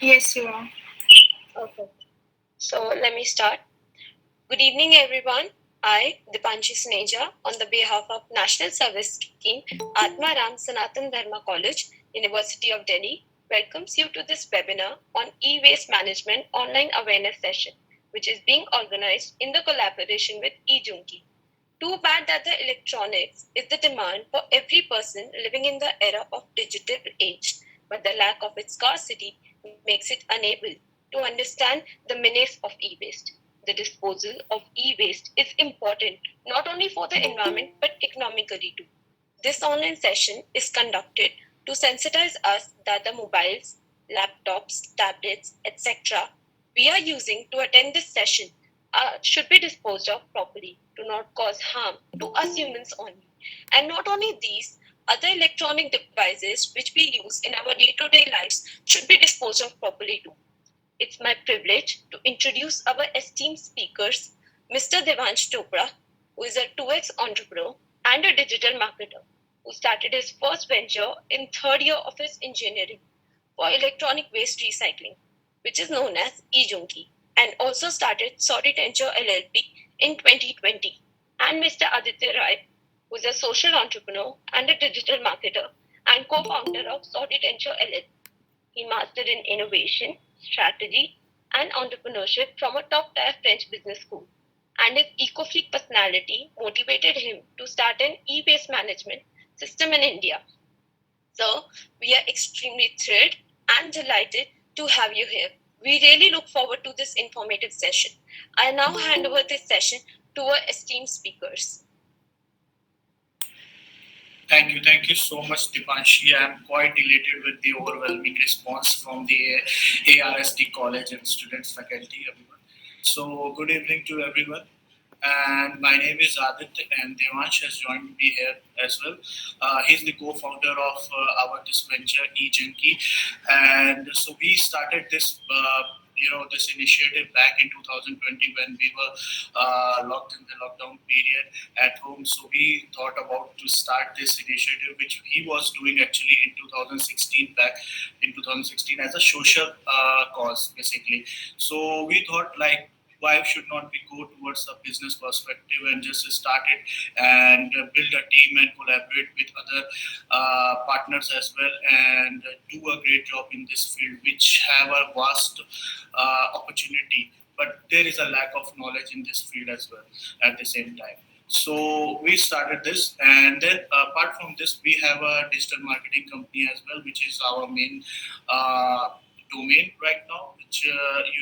Yes, you are. Okay. So let me start. Good evening, everyone. I, Dipanshi Sneja, on the behalf of National Service Scheme, Atma Ram Sanatan Dharma College, University of Delhi, welcomes you to this webinar on e-waste management online awareness session, which is being organized in the collaboration with E-junki. Too bad that the electronics is the demand for every person living in the era of digital age, but the lack of its scarcity makes it unable to understand the menace of e-waste. The disposal of e-waste is important not only for the environment but economically too. This online session is conducted to sensitize us that the mobiles, laptops, tablets, etc. we are using to attend this session should be disposed of properly to not cause harm to us humans only. And not only these, other electronic devices which we use in our day to day lives should be disposed of properly too. It's my privilege to introduce our esteemed speakers, Mr. Devansh Chopra, who is a 2x entrepreneur and a digital marketer, who started his first venture in third year of his engineering for electronic waste recycling, which is known as E-junki, and also started Sorditenture LLP in 2020. And Mr. Aditya Rai, who is a social entrepreneur and a digital marketer and co-founder of Sorditenture LLP. He mastered in innovation, strategy, and entrepreneurship from a top tier French business school. And his eco freak personality motivated him to start an e waste management system in India. So, we are extremely thrilled and delighted to have you here. We really look forward to this informative session. I now hand over this session to our esteemed speakers. Thank you so much, Dipanshi. I'm quite elated with the overwhelming response from the ARSD college and students, faculty, everyone. So, good evening to everyone. And my name is Aditya, and Devansh has joined me here as well. He's the co-founder of our this venture, E-junki, and so we started this. This initiative back in 2020 when we were locked in the lockdown period at home. So we thought about to start this initiative, which he was doing actually in 2016, back in 2016 as a social cause, basically. So we thought like why should not we go towards a business perspective and just start it and build a team and collaborate with other partners as well and do a great job in this field which have a vast opportunity, but there is a lack of knowledge in this field as well at the same time. So we started this, and then apart from this, we have a digital marketing company as well, which is our main domain right now, which you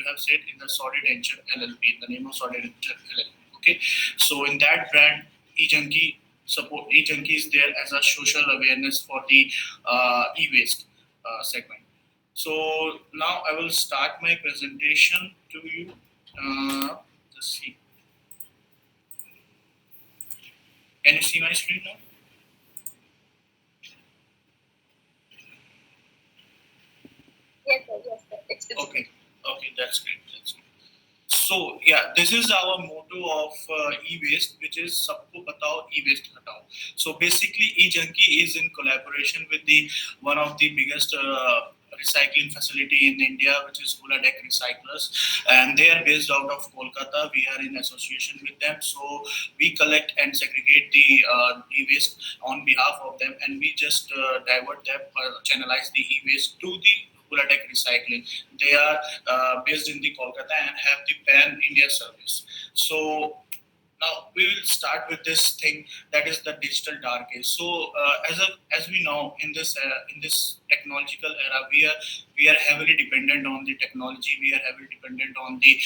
have said in the Sorditenture LLP, in the name of Sorditenture LLP. Okay, so in that brand, eJunkie support eJunkie is there as a social awareness for the e-waste segment. So now I will start my presentation to you. Let's see. Can you see my screen now? Yes, sir, yes, sir. It's Okay, okay, that's great. That's great. So yeah, this is our motto of e-waste, which is "Sabko batao, e-waste hatao." So basically, e-junkie is in collaboration with the one of the biggest recycling facility in India, which is Deck Recyclers, and they are based out of Kolkata. We are in association with them, so we collect and segregate the e-waste on behalf of them, and we just divert them, channelize the e-waste to the Deck Recycling. They are based in the Kolkata and have the pan India service. So now we will start with this thing that is the digital dark age. So as we know in this technological era, we are heavily dependent on the technology. We are heavily dependent on the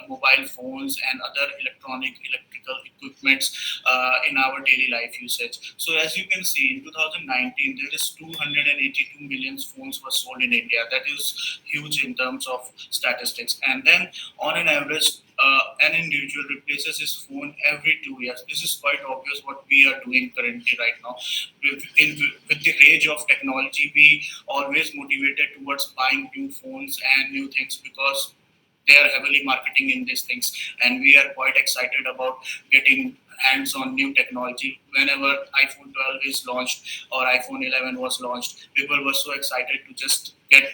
mobile phones and other electrical equipments in our daily life usage. So as you can see, in 2019 there is 282 million phones were sold in India. That is huge in terms of statistics. And then on an average, an individual replaces his phone every 2 years. This is quite obvious what we are doing currently right now. With the rage of technology, we always motivated towards buying new phones and new things because they are heavily marketing in these things, and we are quite excited about getting hands on new technology. Whenever iPhone 12 is launched or iPhone 11 was launched, people were so excited to just get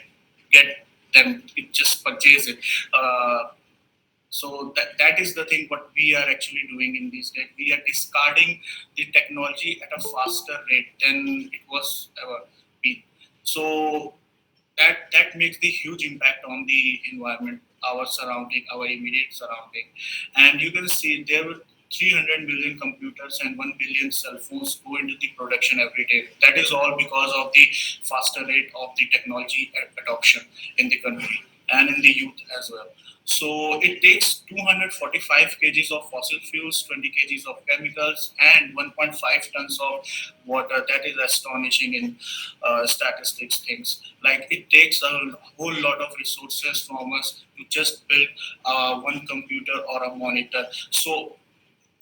them, it just purchase it. So that is the thing what we are actually doing in these days. We are discarding the technology at a faster rate than it was ever been. So that makes the huge impact on the environment, our surrounding, our immediate surrounding. And you can see there were 300 million computers and 1 billion cell phones go into the production every day. That is all because of the faster rate of the technology adoption in the country and in the youth as well. So it takes 245 kgs of fossil fuels, 20 kgs of chemicals, and 1.5 tons of water. That is astonishing in statistics things. Like it takes a whole lot of resources from us to just build one computer or a monitor. So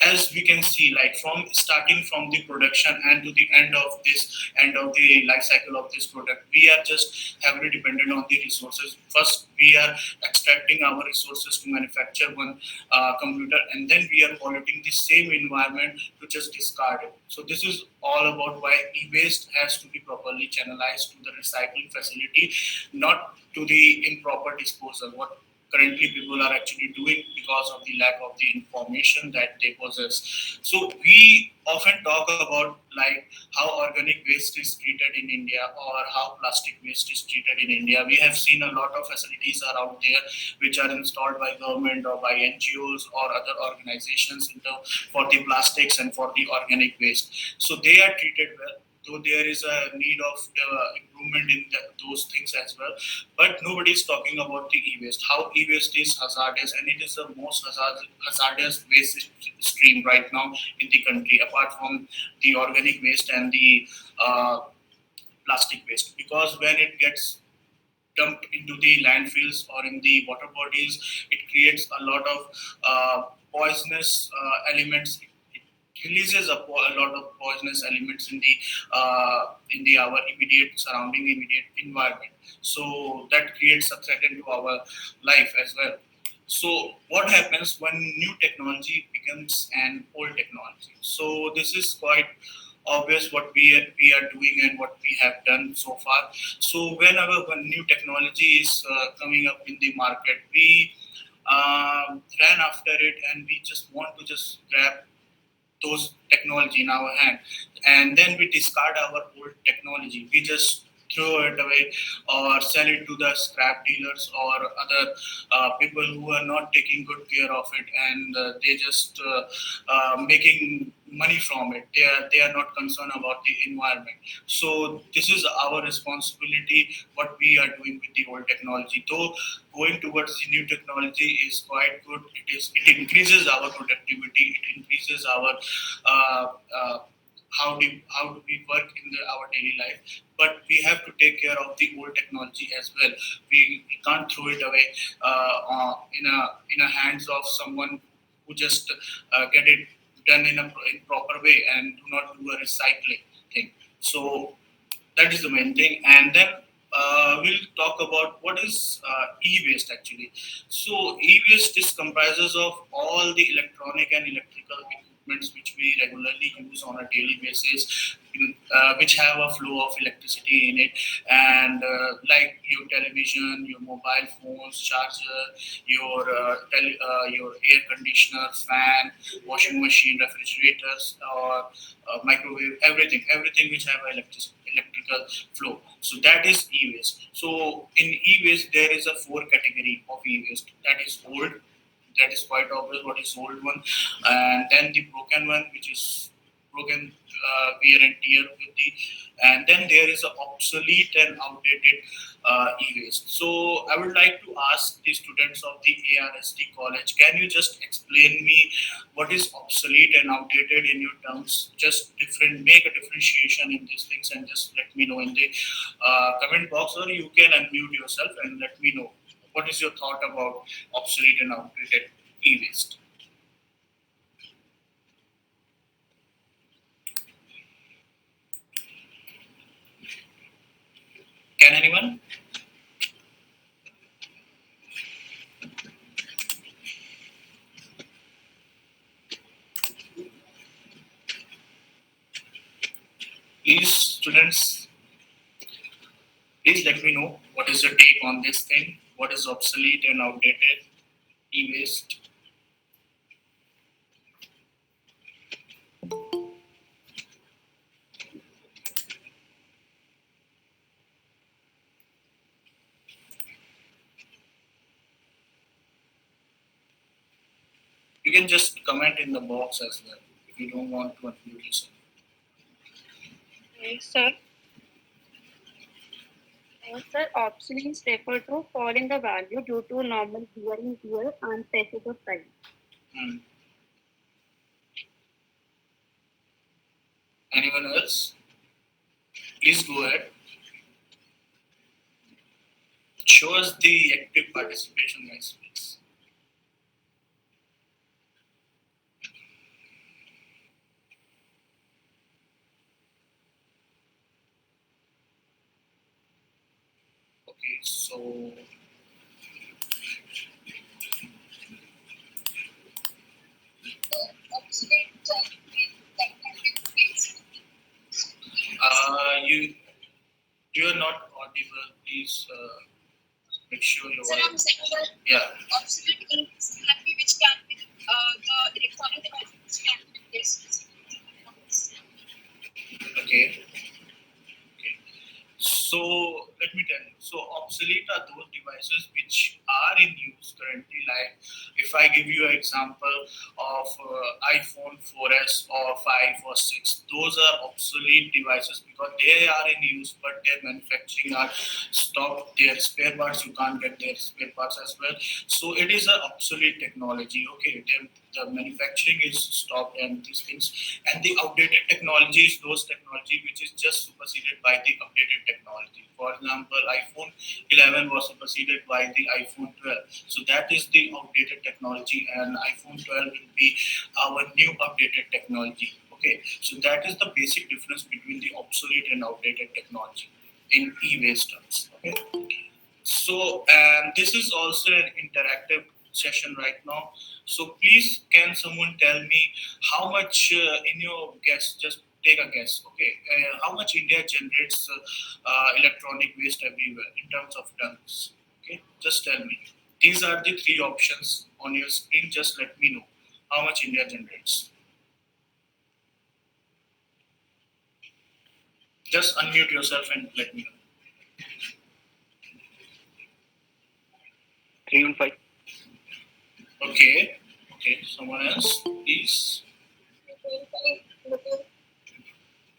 as we can see, like from starting from the production and to the end of the life cycle of this product, we are just heavily dependent on the resources. First we are extracting our resources to manufacture one computer, and then we are polluting the same environment to just discard it. So this is all about why e-waste has to be properly channelized to the recycling facility, not to the improper disposal, what currently people are actually doing because of the lack of the information that they possess. So we often talk about like how organic waste is treated in India or how plastic waste is treated in India. We have seen a lot of facilities are out there which are installed by government or by NGOs or other organizations for the plastics and for the organic waste. So they are treated well, though there is a need of improvement in those things as well. But nobody is talking about the e-waste. How e-waste is hazardous, and it is the most hazardous waste stream right now in the country, apart from the organic waste and the plastic waste. Because when it gets dumped into the landfills or in the water bodies, it creates a lot of poisonous elements. It releases a lot of poisonous elements in the our immediate surrounding, immediate environment. So that creates a threat to our life as well. So what happens when new technology becomes an old technology? So this is quite obvious what we are doing and what we have done so far. So whenever one new technology is coming up in the market, we ran after it and we just want to just grab those technology in our hand, and then we discard our old technology. We just throw it away or sell it to the scrap dealers or other people who are not taking good care of it, and they just making money from it. They are not concerned about the environment. So this is our responsibility what we are doing with the old technology. Though going towards the new technology is quite good, it increases our productivity, it increases our uh, uh, how do we work in our daily life, but we have to take care of the old technology as well. We can't throw it away in a hands of someone who just get it done in proper way and do not do a recycling thing. So that is the main thing. And then we'll talk about what is e-waste actually. So e-waste is comprises of all the electronic and electrical equipments which we regularly use on a daily basis, which have a flow of electricity in it, and like your television, your mobile phones, charger, your air conditioner, fan, washing machine, refrigerators, or microwave, everything which have electrical flow. So that is e-waste. So in e-waste there is a four category of e-waste. That is old, that is quite obvious what is old one, and then the broken one, which is broken wear and tear with the, and then there is a obsolete and outdated e-waste. So I would like to ask the students of the ARSD college, can you just explain me what is obsolete and outdated in your terms? Just make a differentiation in these things and just let me know in the comment box, or you can unmute yourself and let me know what is your thought about obsolete and outdated e-waste. Can anyone? Please, students. Please let me know what is your take on this thing. What is obsolete and outdated e-waste? You can just comment in the box as well if you don't want to unmute yourself. Sir, sir, obsolete refer to fall in the value due to normal wear and tear and passage of time. Anyone else? Please go ahead. Show us the active participation, guys, please. Okay, so you're not audible. Please make sure you're Sir, I'm saying that obsolete ink is happy which can be the electronic device which can be replaced. Okay. So let me tell you. So obsolete are those devices which are in use currently. Like if I give you an example of iPhone 4S or 5 or 6, those are obsolete devices because they are in use, but their manufacturing are stopped. Their spare parts, you can't get their spare parts as well. So it is an obsolete technology. Okay, the manufacturing is stopped and these things, and the outdated technology is those technology which is just superseded by the updated technology. For example, iPhone 11 was superseded by the iPhone 12. So that is the outdated technology, and iPhone 12 will be our new updated technology. Okay, so that is the basic difference between the obsolete and outdated technology in e-waste terms. Okay, so and this is also an interactive session right now. So please, can someone tell me how much in your guess? Just take a guess. Okay, how much India generates electronic waste everywhere in terms of tons? Okay, just tell me. These are the three options on your screen. Just let me know how much India generates. Just unmute yourself and let me know. 315. Okay. Okay. Someone else, please.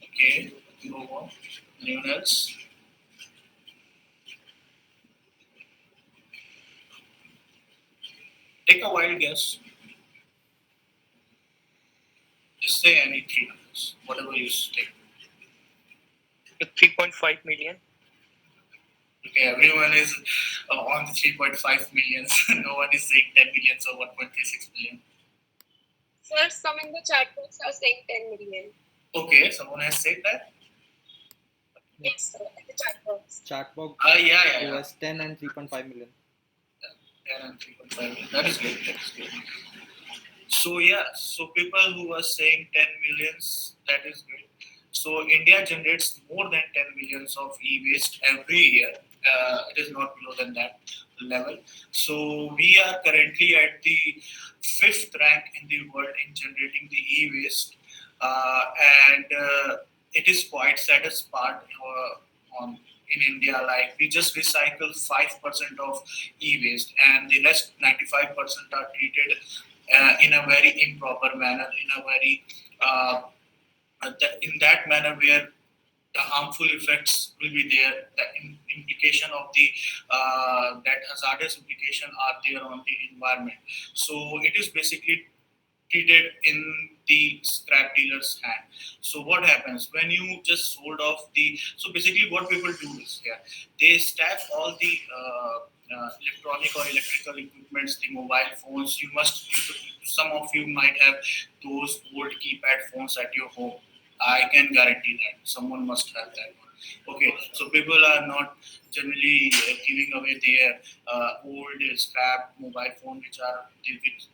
Okay. Go on. Anyone else? Take a wild guess. Just say any three numbers, whatever you take. 3.5 million. Okay, everyone is on the 3.5 millions. No one is saying 10 millions or 1.36 million. Sir, some in the chat box are saying 10 million. Okay, someone has said that? Yes, sir, in the chat box. Chat box Yeah. was 10 and 3.5 million. 10 and 3.5 million. That is great. That is great. So yeah, so people who are saying 10 millions, that is great. So India generates more than 10 millions of e-waste every year. It is not below than that level. So we are currently at the 5th rank in the world in generating the e-waste, and it is quite satisfied on in India. Like we just recycle 5% of e-waste, and the rest 95% are treated in a very improper manner, in a very in that manner where the harmful effects will be there, the implication of the that hazardous implication are there on the environment. So it is basically treated in the scrap dealer's hand. So what happens when you just sold off the? So basically, what people do is, they stack all the electronic or electrical equipments, the mobile phones. Some of you might have those old keypad phones at your home. I can guarantee that someone must have that one. Okay, so people are not generally giving away their old scrap mobile phone, which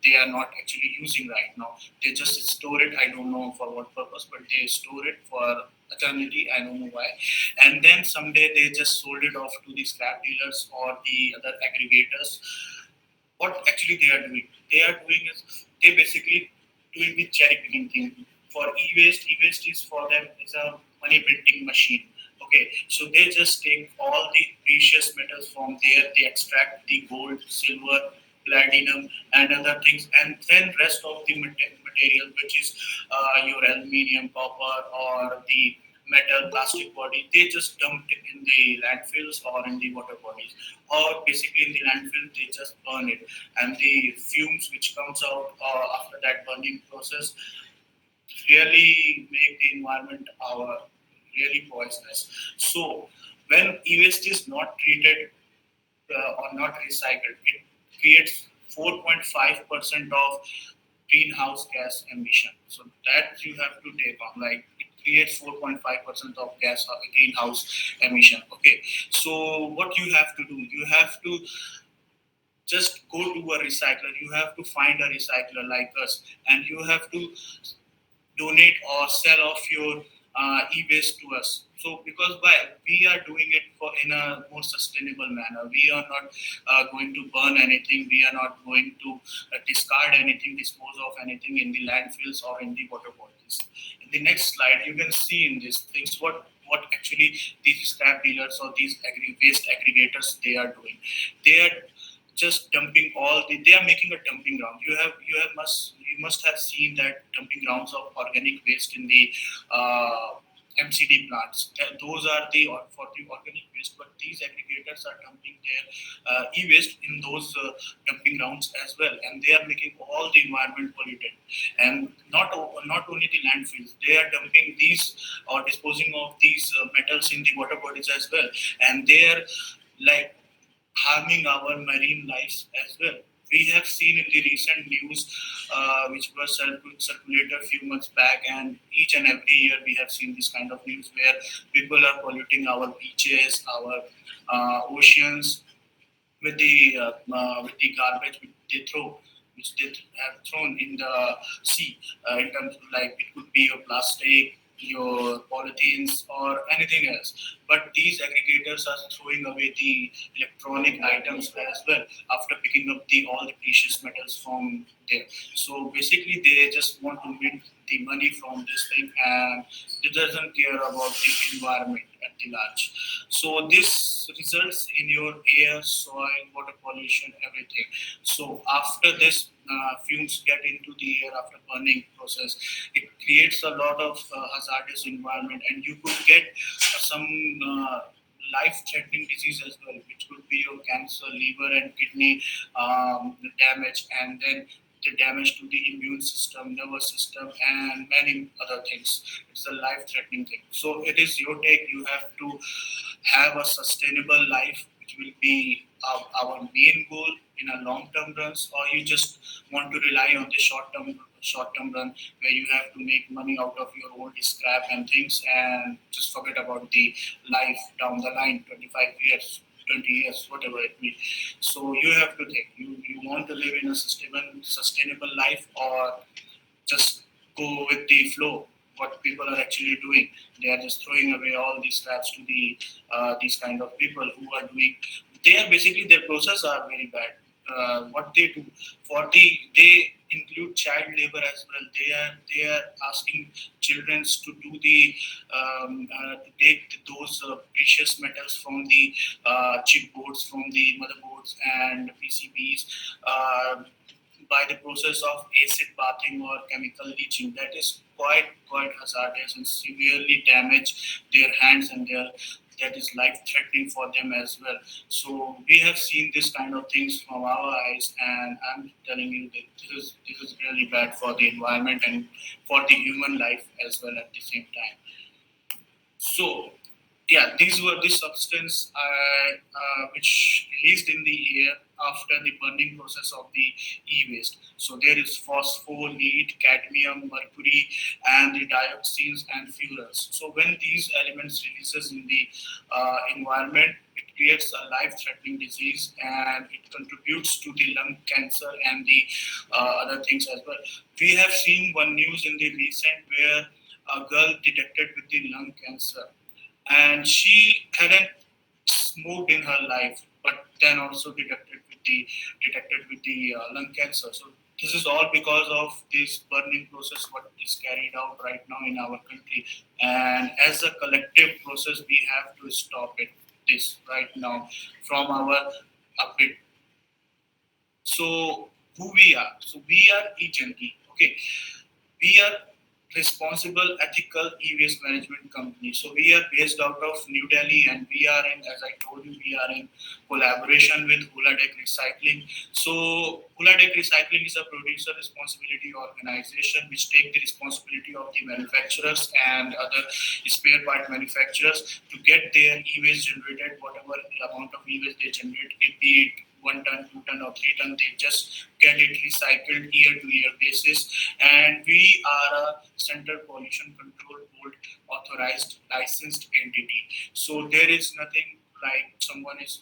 they are not actually using right now. They just store it. I don't know for what purpose, but they store it for eternity. I don't know why. And then someday they just sold it off to the scrap dealers or the other aggregators. What actually they are doing? They are doing is they basically doing the cherry picking thing. For e-waste, e-waste is for them is a money printing machine. Okay, so they just take all the precious metals from there, they extract the gold, silver, platinum, and other things, and then rest of the material, which is your aluminium, copper, or the metal, plastic body, they just dump it in the landfills or in the water bodies, or basically in the landfill, they just burn it, and the fumes which comes out after that burning process really make the environment our really poisonous. So when e-waste is not treated or not recycled, it creates 4.5% of greenhouse gas emission. So that you have to take on. Like it creates 4.5% of gas greenhouse emission. Okay. So what you have to do, you have to just go to a recycler. You have to find a recycler like us, and you have to donate or sell off your e-waste to us. So because by we are doing it for in a more sustainable manner, we are not going to burn anything. We are not going to discard anything, dispose of anything in the landfills or in the water bodies. In the next slide, you can see in these things what actually these scrap dealers or these waste aggregators they are doing. They are just dumping all the they are making a dumping ground. You must have seen that dumping grounds of organic waste in the MCD plants. Those are the for the organic waste, but these aggregators are dumping their e-waste in those dumping grounds as well, and they are making all the environment polluted. And not only the landfills, they are dumping these or disposing of these metals in the water bodies as well, and they are like harming our marine lives as well. We have seen in the recent news, which was circulated a few months back, and each and every year we have seen this kind of news where people are polluting our beaches, our oceans with the garbage which they throw, which they have thrown in the sea. In terms of like it could be your plastic, your polythenes, or anything else. But these aggregators are throwing away the electronic items as well after picking up the all the precious metals from there. So basically, they just want to make the money from this thing, and it doesn't care about the environment at the large. So this results in your air, soil, water pollution, everything. So after this fumes get into the air after burning process, it creates a lot of hazardous environment, and you could get some life-threatening disease as well, which could be your cancer, liver and kidney damage, and then the damage to the immune system, nervous system, and many other things. It's a life-threatening thing. So it is your take. You have to have a sustainable life, which will be our main goal in a long-term runs, or you just want to rely on the short-term run where you have to make money out of your old scrap and things and just forget about the life down the line, 25 years. 20 years, whatever it be. So you have to think. You want to live in a sustainable life, or just go with the flow. What people are actually doing, they are just throwing away all these scraps to the these kind of people who are doing. They are basically their process are very bad. What they do for they include child labor as well. They are asking children to do the to take those precious metals from the chip boards, from the motherboards and PCBs. By the process of acid bathing or chemical leaching, that is quite hazardous and severely damage their hands and their that is life threatening for them as well. So we have seen this kind of things from our eyes, and I'm telling you that this is really bad for the environment and for the human life as well at the same time. So Yeah, these were the substance which released in the air after the burning process of the e-waste. So there is phosphor, lead, cadmium, mercury, and the dioxins and furans. So when these elements releases in the environment, it creates a life-threatening disease and it contributes to the lung cancer and the other things as well. We have seen one news in the recent where a girl detected with the lung cancer and she hadn't smoked in her life, but then also detected with the lung cancer. So this is all because of this burning process what is carried out right now in our country, and as a collective process, we have to stop it. This right now from our update. So who we are? So we are E-junki. Okay, we are responsible ethical e-waste management company. So we are based out of New Delhi and we are in, as I told you, we are in collaboration with Huladeck Recycling. So Huladeck Recycling is a producer responsibility organization which take the responsibility of the manufacturers and other spare part manufacturers to get their e-waste generated, whatever the amount of e-waste they generate, it be it 1 ton, 2 ton, or 3 ton, they just get it recycled year to year basis. And we are a Center Pollution Control Board authorized licensed entity. So there is nothing like someone is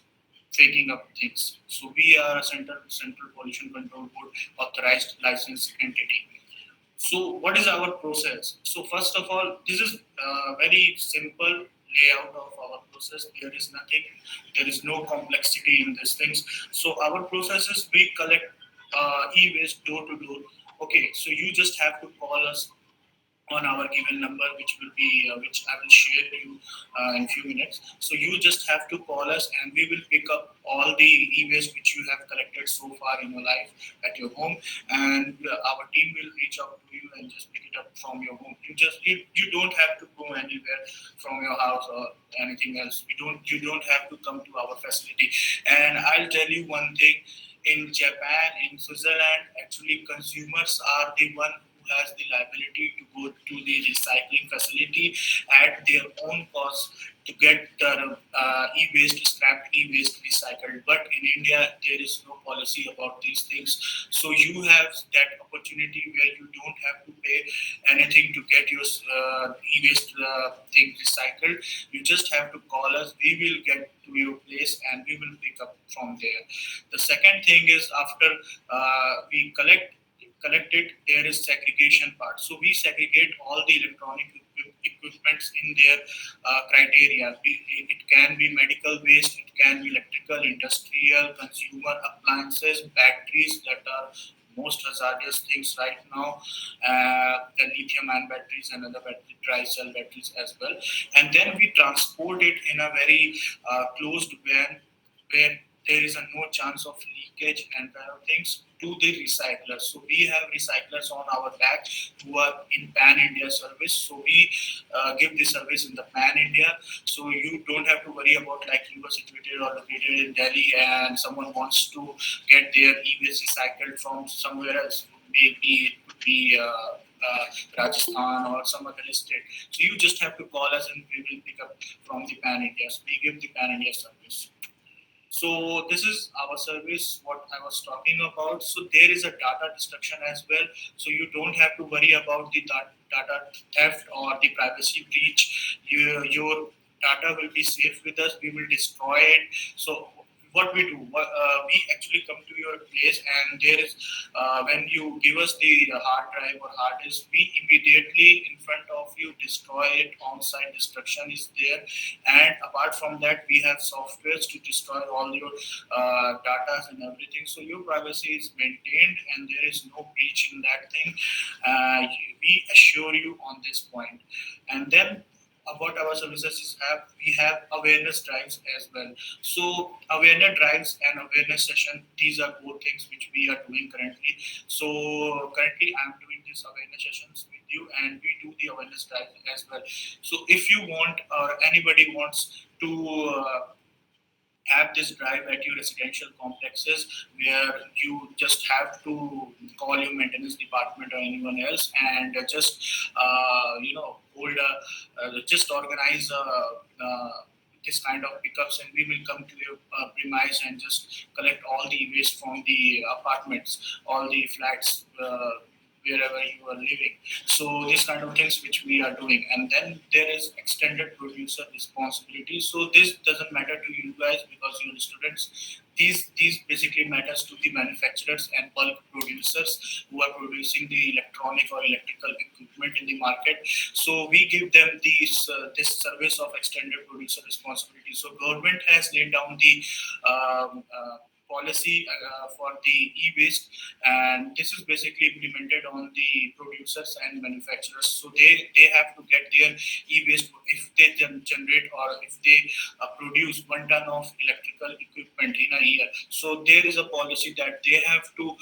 faking up things. So we are a Central Pollution Control Board authorized licensed entity. So what is our process? So first of all, this is a very simple layout of our process. There is nothing, there is no complexity in these things. So our process is we collect e-waste door to door. Okay, so you just have to call us on our given number, which I will share you in few minutes. So you just have to call us, and we will pick up all the e-waste which you have collected so far in your life at your home, and our team will reach out to you and just pick it up from your home. You don't have to go anywhere from your house or anything else. You don't have to come to our facility. And I'll tell you one thing: in Japan, in Switzerland, actually consumers are the one who has the liability to go to the recycling facility at their own cost to get the e-waste, scrapped e-waste recycled. But in India, there is no policy about these things. So you have that opportunity where you don't have to pay anything to get your e-waste thing recycled. You just have to call us. We will get to your place and we will pick up from there. The second thing is after we collect it, there is segregation part. So we segregate all the electronic equipments in their criteria. It can be medical waste, it can be electrical, industrial, consumer appliances, batteries that are most hazardous things right now, the lithium-ion batteries and other dry cell batteries as well. And then we transport it in a very closed van where there is a no chance of leakage and kind of things to the recyclers. So we have recyclers on our back who are in Pan India service. So we give the service in the Pan India. So you don't have to worry about like you were situated or located in Delhi and someone wants to get their e-waste recycled from somewhere else. Maybe it could be Rajasthan or some other state. So you just have to call us and we will pick up from the Pan India. So we give the Pan India service. So this is our service, what I was talking about. So there is a data destruction as well. So you don't have to worry about the data theft or the privacy breach. Your data will be safe with us. We will destroy it. So what we do, we actually come to your place, and there is when you give us the hard drive or hard disk, we immediately in front of you destroy it. On-site destruction is there, and apart from that, we have softwares to destroy all your data and everything. So your privacy is maintained, and there is no breach in that thing. We assure you on this point, and then what our services is have we have awareness drives as well. So awareness drives and awareness session, these are both things which we are doing currently. So currently I'm doing these awareness sessions with you, and we do the awareness drive as well. So if you want or anybody wants to have this drive at your residential complexes where you just have to call your maintenance department or anyone else and just hold just organize this kind of pickups, and we will come to your premise and just collect all the waste from the apartments, all the flats, wherever you are living. So these kind of things which we are doing, and then there is extended producer responsibility. So this doesn't matter to you guys because you're students. These basically matters to the manufacturers and bulk producers who are producing the electronic or electrical equipment in the market. So we give them this service of extended producer responsibility. So government has laid down the policy for the e-waste, and this is basically implemented on the producers and manufacturers. So they have to get their e-waste if they generate or if they produce 1 ton of electrical equipment in a year. So there is a policy that they have to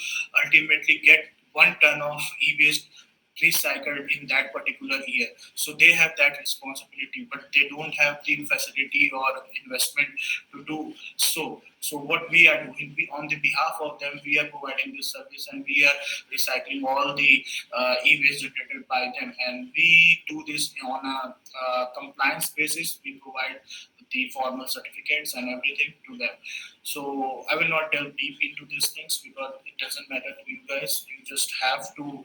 ultimately get 1 ton of e-waste recycled in that particular year. So they have that responsibility, but they don't have the facility or investment to do so. So what we are doing, we, on the behalf of them, we are providing this service, and we are recycling all the e-waste generated by them, and we do this on a compliance basis. We provide the formal certificates and everything to them. So I will not delve deep into these things because it doesn't matter to you guys. You just have to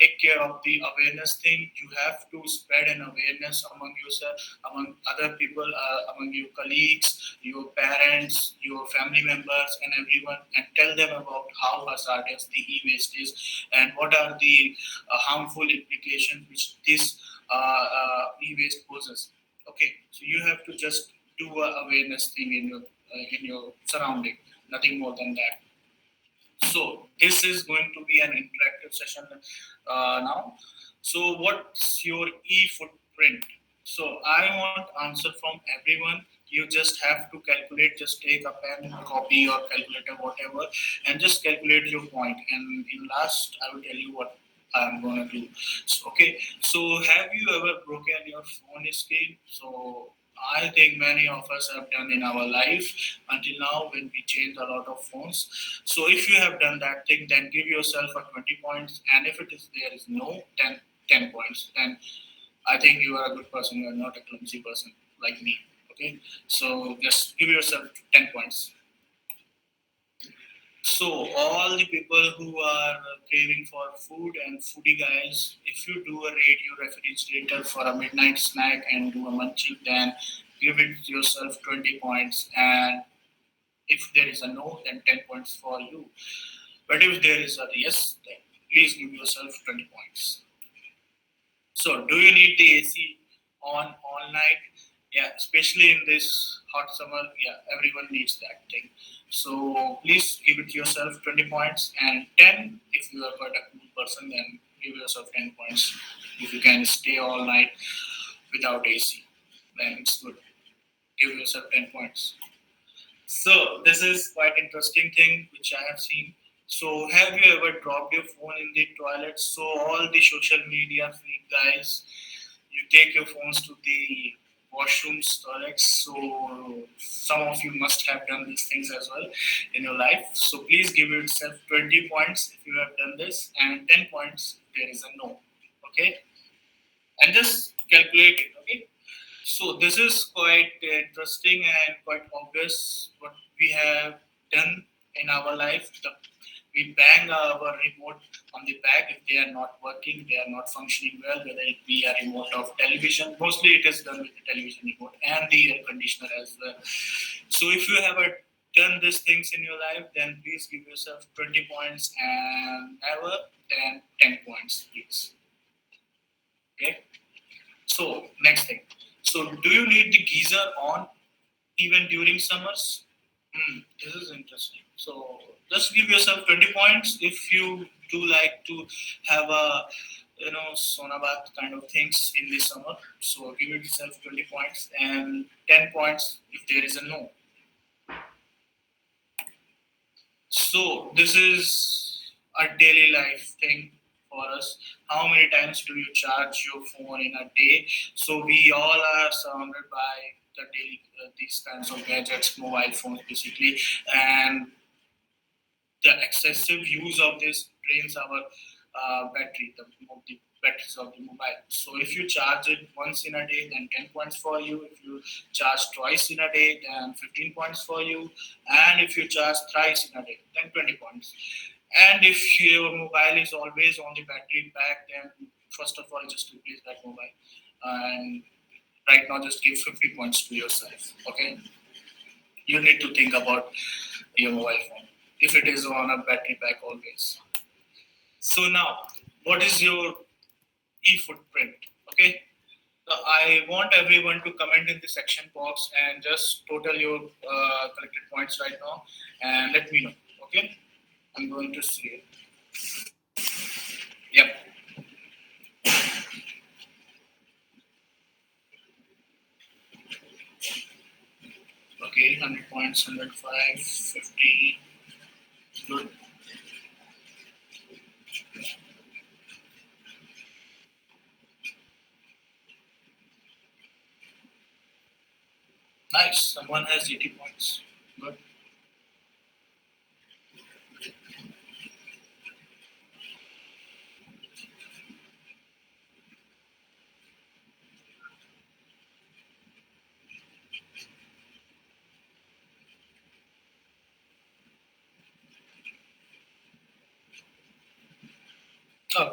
take care of the awareness thing. You have to spread an awareness among yourself, among other people, among your colleagues, your parents, your family members, and everyone, and tell them about how hazardous the e-waste is and what are the harmful implications which this e-waste poses. Okay, so you have to just do a awareness thing in your surrounding, nothing more than that. So this is going to be an interactive session now. So what's your e-footprint? So I want answer from everyone. You just have to calculate. Just take a pen, copy, or calculator, whatever, and just calculate your point. And in last, I will tell you what I'm gonna do. So, okay. So have you ever broken your phone screen? So I think many of us have done in our life until now when we change a lot of phones. So if you have done that thing, then give yourself a 20 points. And if it is there is no, then 10 points. Then I think you are a good person. You are not a clumsy person like me. Okay. So just give yourself 10 points. So all the people who are craving for food and foodie guys, if you do a raid your refrigerator for a midnight snack and do a munching, then give it yourself 20 points. And if there is a no, then 10 points for you. But if there is a yes, then please give yourself 20 points. So do you need the AC on all night? Yeah, especially in this hot summer, yeah, everyone needs that thing. So please give it yourself 20 points, and 10 if you are quite a cool person, then give yourself 10 points. If you can stay all night without AC, then it's good. Give yourself 10 points. So this is quite interesting thing which I have seen. So have you ever dropped your phone in the toilet? So all the social media freak guys, you take your phones to the washrooms, toilets. So some of you must have done these things as well in your life. So please give yourself 20 points if you have done this, and 10 points if there is a no. Okay, and just calculate it. Okay. So this is quite interesting and quite obvious what we have done in our life. We bang our remote on the back if they are not working, they are not functioning well, whether it be a remote of television. Mostly it is done with the television remote and the air conditioner as well. So if you have done these things in your life, then please give yourself 20 points, and never then 10 points, please. Okay. So next thing. So do you need the geyser on even during summers? This is interesting. So just give yourself 20 points if you do like to have a sauna bath kind of things in the summer. So give yourself 20 points, and 10 points if there is a no. So this is a daily life thing. for us. How many times do you charge your phone in a day? So we all are surrounded by the daily these kinds of gadgets, mobile phones basically, and the excessive use of this drains our battery, the batteries of the mobile. So if you charge it once in a day, then 10 points for you. If you charge twice in a day, then 15 points for you. And if you charge thrice in a day, then 20 points. And if your mobile is always on the battery pack, then first of all, just replace that mobile. And right now, just give 50 points to yourself. Okay, you need to think about your mobile phone if it is on a battery pack always. So now, what is your e-footprint? Okay, so I want everyone to comment in the section box and just total your collected points right now and let me know. Okay, I'm going to see it. Yep. Okay, 100 points, 105, 50. Good. Nice. Someone has 80 points. Good.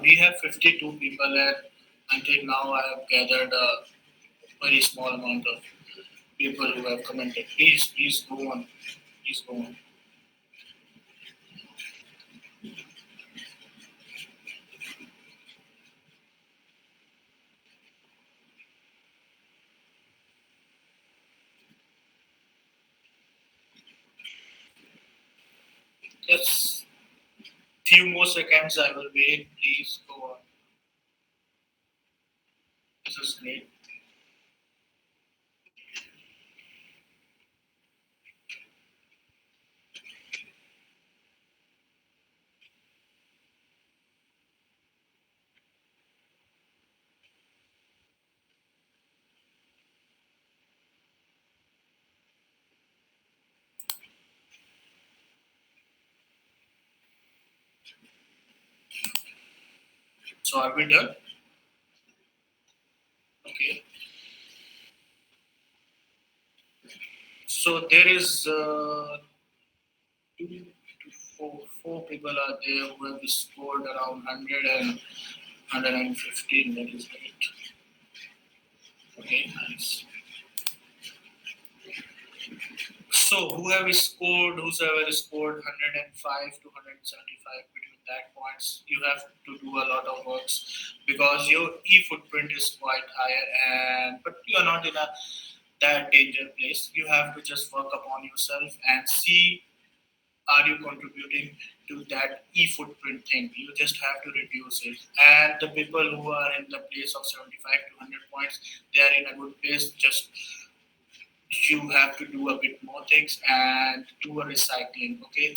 We have 52 people, and until now I have gathered a very small amount of people who have commented. Please go on. Please go on. Just few more seconds. I will wait. Please go on. This is great. So are we done? Okay. So there is two to four people are there who have scored around 100 and 115. That is great. Okay, nice. So whoever scored 105 to 175 between that points, you have to do a lot of works because your e-footprint is quite higher, and but you are not in a that danger place. You have to just work upon yourself and see are you contributing to that e-footprint thing. You just have to reduce it. And the people who are in the place of 75 to 100 points, they are in a good place. Just you have to do a bit more things and do a recycling. Okay,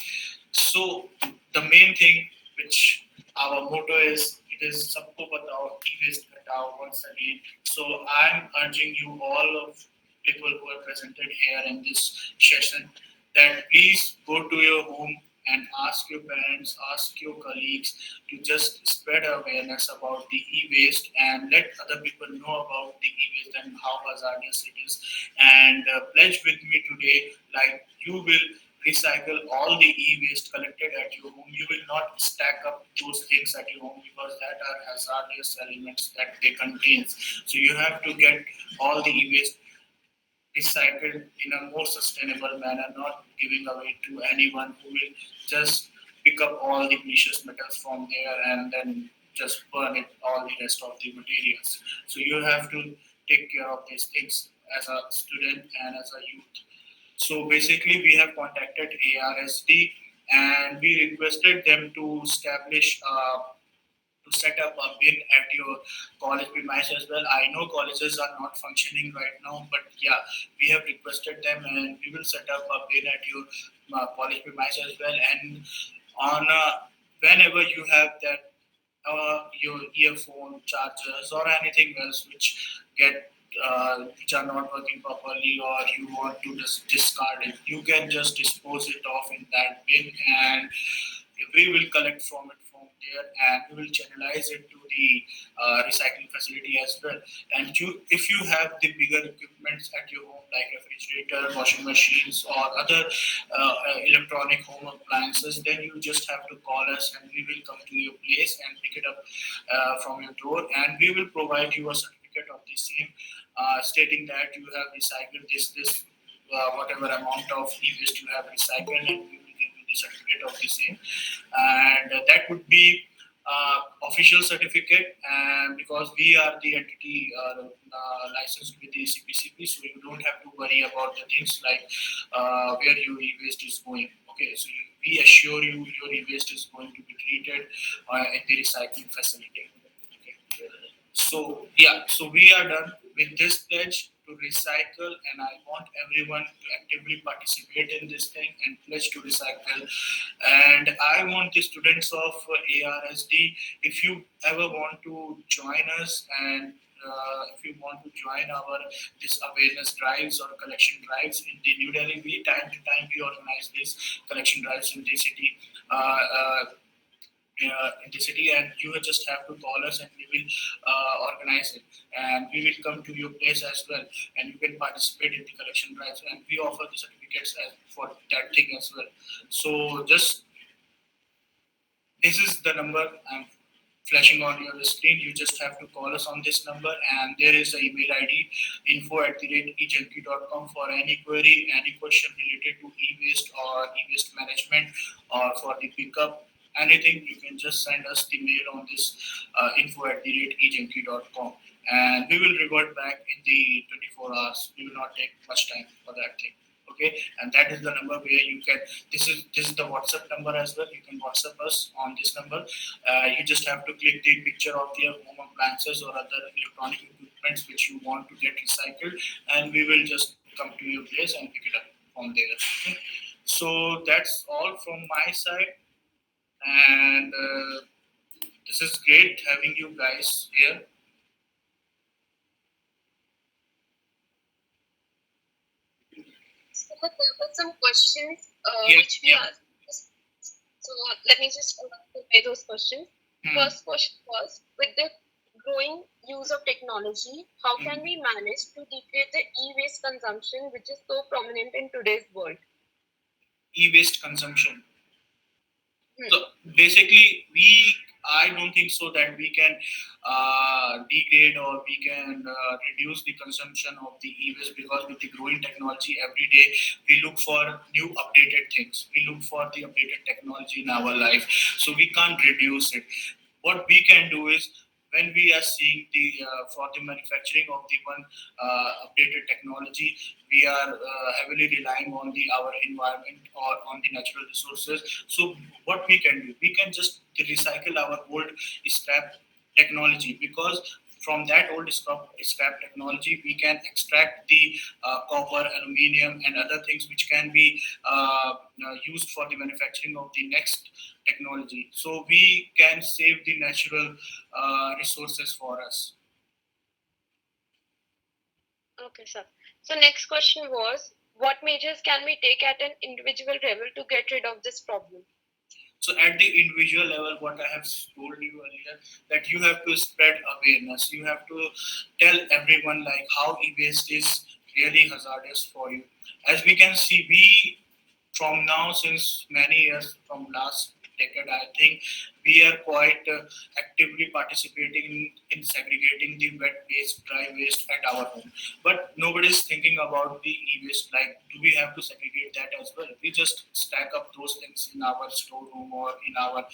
so the main thing which our motto is, it is sabko batao, e-waste batao once again. So I'm urging you all of people who are presented here in this session that please go to your home and ask your parents, ask your colleagues to just spread awareness about the e-waste and let other people know about the e-waste and how hazardous it is. And pledge with me today, like you will recycle all the e-waste collected at your home. You will not stack up those things at your home because that are hazardous elements that they contain. So you have to get all the e-waste recycled in a more sustainable manner, not giving away to anyone who will just pick up all the precious metals from there and then just burn it all the rest of the materials. So you have to take care of these things as a student and as a youth. So basically, we have contacted ARSD and we requested them to establish to set up a bin at your college premise as well. I know colleges are not functioning right now, but yeah, we have requested them and we will set up a bin at your college premise as well. And on whenever you have that your earphone chargers or anything else which are not working properly, or you want to just discard it, you can just dispose it off in that bin, and we will collect from it from there, and we will channelize it to the recycling facility as well. And if you have the bigger equipments at your home, like refrigerator, washing machines, or other electronic home appliances, then you just have to call us, and we will come to your place and pick it up from your door, and we will provide you a certificate of the same, stating that you have recycled this whatever amount of e-waste you have recycled, and we will give you the certificate of the same. And that would be official certificate, and because we are the entity licensed with the CPCP, so you don't have to worry about the things like where your e-waste is going. Okay, so we assure you your e-waste is going to be treated in the recycling facility. Okay. So yeah, so we are done with this pledge to recycle, and I want everyone to actively participate in this thing and pledge to recycle. And I want the students of ARSD, if you ever want to join us, and if you want to join our this awareness drives or collection drives in the New Delhi, we time to time we organize these collection drives in the city. In the city, and you will just have to call us, and we will organize it, and we will come to your place as well, and you can participate in the collection drives, and we offer the certificates for that thing as well. So just this is the number I'm flashing on your screen. You just have to call us on this number, and there is an email ID, info@e-junki.com, for any query, any question related to e-waste or e-waste management, or for the pickup, anything. You can just send us the mail on this info@e-junki.com, and we will revert back in the 24 hours. We will not take much time for that thing. Okay, and that is the number where you can. This is the WhatsApp number as well. You can WhatsApp us on this number. You just have to click the picture of your home appliances or other electronic equipments which you want to get recycled, and we will just come to your place and pick it up from there. Okay? So that's all from my side, and this is great having you guys here. So there were some questions Yeah, which we yeah. asked. So let me just reply those questions. First question was, with the growing use of technology, how can we manage to decrease the e-waste consumption, which is so prominent in today's world? E-waste consumption. So basically, I don't think so that we can degrade or we can reduce the consumption of the e-waste, because with the growing technology every day, we look for new updated things. We look for the updated technology in our life, so we can't reduce it. What we can do is, when we are seeing the for the manufacturing of the one updated technology, we are heavily relying on the our environment or on the natural resources. So what we can do, we can just recycle our old scrap technology, because from that old scrap technology we can extract the copper, aluminium, and other things which can be used for the manufacturing of the next technology, so we can save the natural resources for us. Okay, sir. So next question was, what measures can we take at an individual level to get rid of this problem? So at the individual level, what I have told you earlier, that you have to spread awareness. You have to tell everyone like how e-waste is really hazardous for you. As we can see, we from now since many years from last decade, I think we are quite actively participating in segregating the wet waste, dry waste at our home. But nobody is thinking about the e-waste. Like, do we have to segregate that as well? We just stack up those things in our storeroom or in our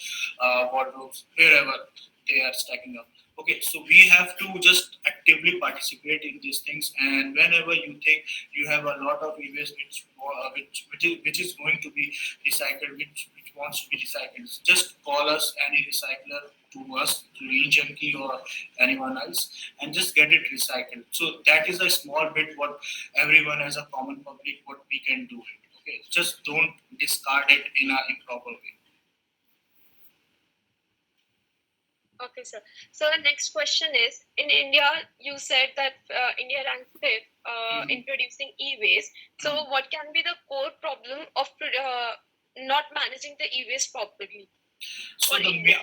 wardrobes, wherever they are stacking up. Okay, so we have to just actively participate in these things, and whenever you think you have a lot of e-waste which is going to be recycled, which wants to be recycled, just call us, any recycler, to us, to E-junki or anyone else, and just get it recycled. So that is a small bit what everyone as a common public what we can do. Okay, just don't discard it in an improper way. Okay, sir. So the next question is, in India, you said that India ranked fifth in producing e-waste. So what can be the core problem of not managing the e-waste properly So for the India?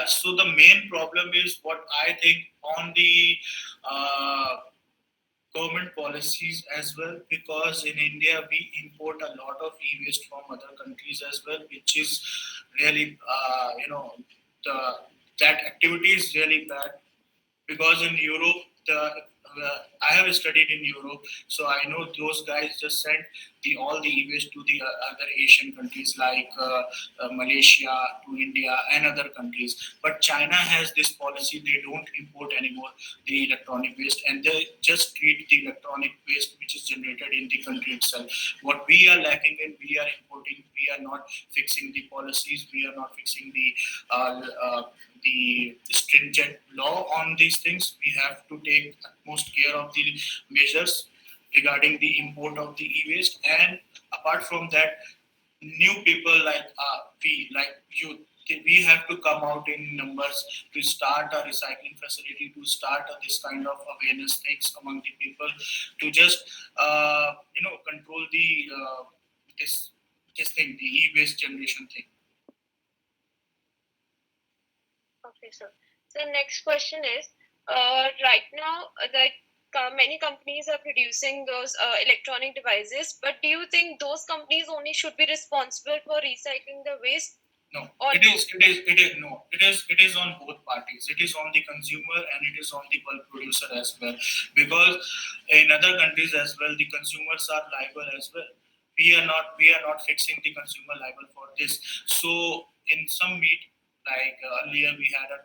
so the main problem is what I think on the uh, government policies as well, because in India we import a lot of e-waste from other countries as well, which is really the that activity is really bad, because in Europe, I have studied in Europe, so I know those guys just send all the e-waste to the other Asian countries like Malaysia, to India, and other countries. But China has this policy; they don't import anymore the electronic waste, and they just treat the electronic waste which is generated in the country itself. What we are lacking in, we are importing. We are not fixing the policies. We are not fixing the stringent law on these things. We have to take utmost care of the measures regarding the import of the e-waste. And apart from that, new people like like youth, we have to come out in numbers to start a recycling facility, to start this kind of awareness things among the people, to just control the this this thing, the e-waste generation thing. Okay, sir. So next question is, right now, many companies are producing those electronic devices, but do you think those companies only should be responsible for recycling the waste No, or it no? is, it is, it is, no, it is on both parties. It is on the consumer and it is on the bulk producer as well. Because in other countries as well, the consumers are liable as well. We are not fixing the consumer liable for this. So in some meet, like earlier we had a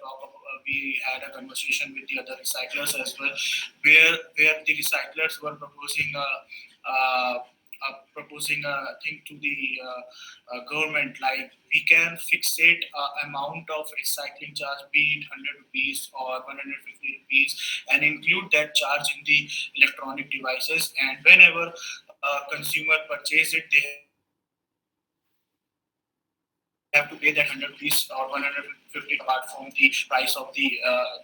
we had a conversation with the other recyclers as well, where the recyclers were proposing a thing to the government, like we can fixate amount of recycling charge, be it 100 rupees or 150 rupees, and include that charge in the electronic devices. And whenever consumer purchase it, they have to pay that 100 rupees or 150 apart from the price of the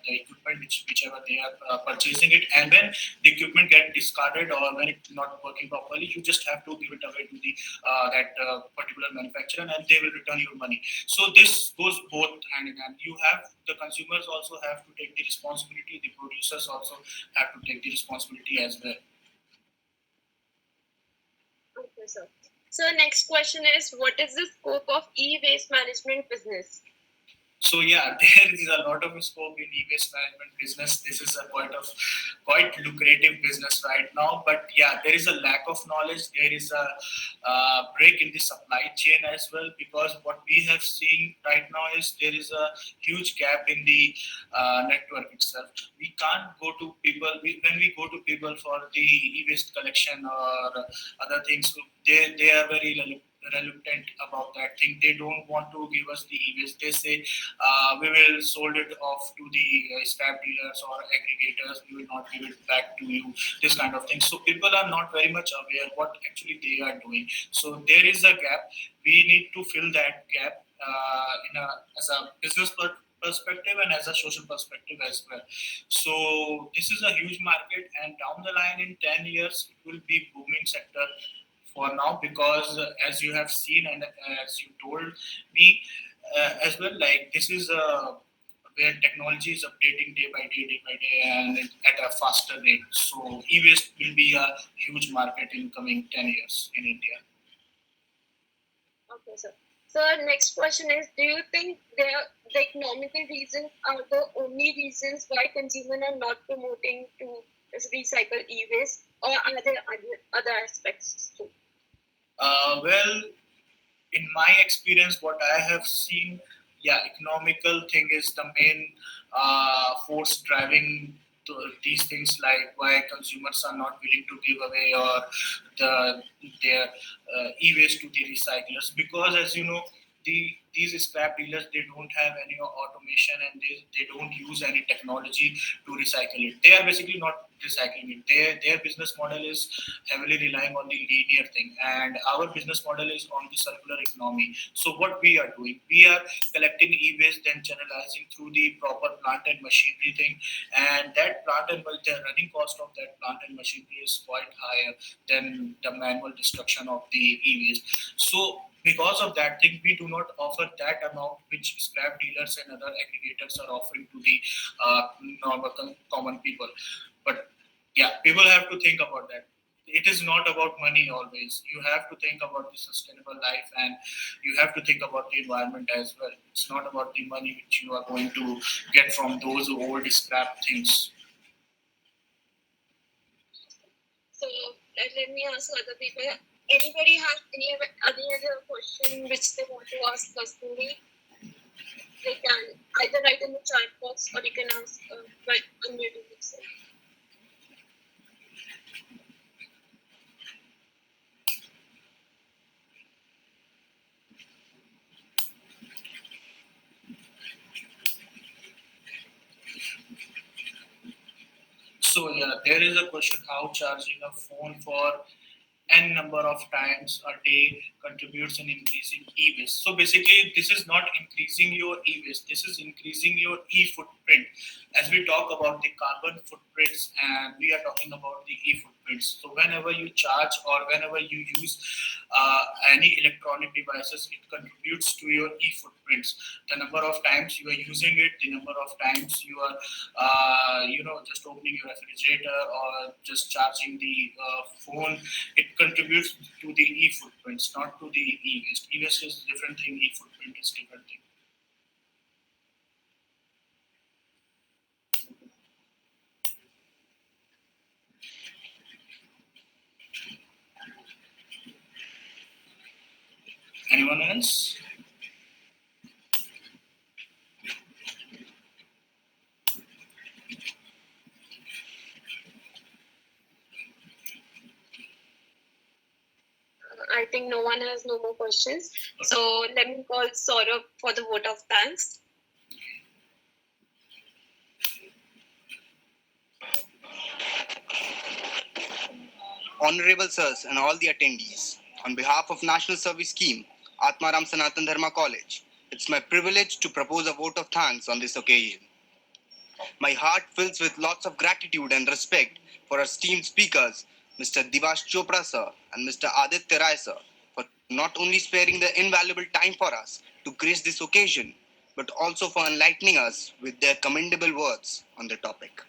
equipment, whichever they are purchasing it. And when the equipment get discarded or when it's not working properly, you just have to give it away to the particular manufacturer, and they will return your money. So this goes both hand in hand. The consumers also have to take the responsibility, the producers also have to take the responsibility as well. Okay, sir. So next question is, what is the scope of e-waste management business? So yeah, there is a lot of scope in e-waste management business. This is a quite lucrative business right now. But yeah, there is a lack of knowledge. There is a break in the supply chain as well, because what we have seen right now is there is a huge gap in the network itself. We can't go to people when we go to people for the e-waste collection or other things. They are very reluctant about that thing. They don't want to give us the e-waste. They say we will sold it off to the scrap dealers or aggregators. We will not give it back to you. This kind of thing. So people are not very much aware what actually they are doing. So there is a gap. We need to fill that gap as a business perspective and as a social perspective as well. So this is a huge market, and down the line in 10 years it will be booming sector for now, because as you have seen and as you told me as well, like this is where technology is updating day by day, and at a faster rate. So e-waste will be a huge market in coming 10 years in India. Okay, sir. So next question is, do you think the economical reasons are the only reasons why consumers are not promoting to recycle e-waste, or are there other aspects too? Well, in my experience, what I have seen, yeah, economical thing is the main force driving these things, like why consumers are not willing to give away or their e-waste to the recyclers, because as you know, these scrap dealers, they don't have any automation, and they don't use any technology to recycle it. They are basically not recycling it. Their business model is heavily relying on the linear thing, and our business model is on the circular economy. So what we are doing, we are collecting e-waste, then channelizing through the proper plant and machinery thing, and that plant and the running cost of that plant and machinery is quite higher than the manual destruction of the e-waste. So because of that thing, we do not offer that amount which scrap dealers and other aggregators are offering to the normal common people. But yeah, people have to think about that. It is not about money always. You have to think about the sustainable life, and you have to think about the environment as well. It's not about the money which you are going to get from those old scrap things. So let me ask other people. Anybody have any other question which they want to ask personally? They can either write in the chat box or you can ask by unmuting yourself. So yeah, there is a question: how charging a phone for n number of times a day contributes in increasing e-waste. So basically, this is not increasing your e-waste. This is increasing your e-footprint. As we talk about the carbon footprints, and we are talking about the e-footprints. So whenever you charge or whenever you use any electronic devices, it contributes to your e-footprints. The number of times you are using it, the number of times you are, just opening your refrigerator or just charging the phone, it contributes to the e-footprints, not to the e-waste. E-waste is different thing, e-footprint is different thing. Anyone else? I think no one has no more questions. So let me call Saurabh for the vote of thanks. Honorable sirs and all the attendees, on behalf of National Service Scheme, Atmaram Sanatan Dharma College, it's my privilege to propose a vote of thanks on this occasion. My heart fills with lots of gratitude and respect for our esteemed speakers, Mr. Divash Chopra sir and Mr. Aditya Rai sir, for not only sparing their invaluable time for us to grace this occasion, but also for enlightening us with their commendable words on the topic.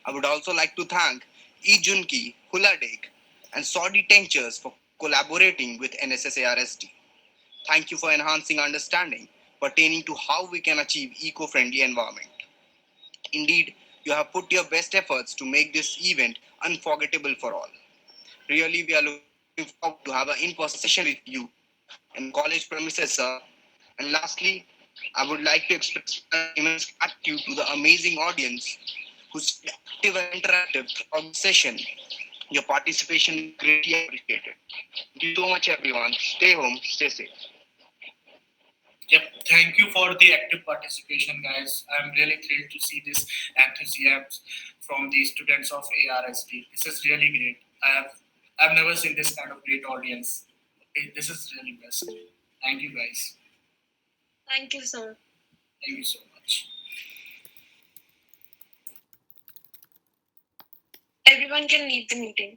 I would also like to thank E-junki, and Sorditentures for collaborating with NSS-ARSD. Thank you for enhancing understanding pertaining to how we can achieve eco-friendly environment. Indeed, you have put your best efforts to make this event unforgettable for all. Really, we are looking forward to have an in-person session with you in the college premises, sir. And lastly, I would like to express my immense gratitude to the amazing audience who stayed active and interactive throughout the session. Your participation is greatly appreciated. Thank you so much, everyone. Stay home, stay safe. Yep, thank you for the active participation, guys. I'm really thrilled to see this enthusiasm from the students of ARSD. This is really great. I've never seen this kind of great audience. This is really best. Thank you, guys. Thank you, sir. Thank you so much. Everyone can leave the meeting.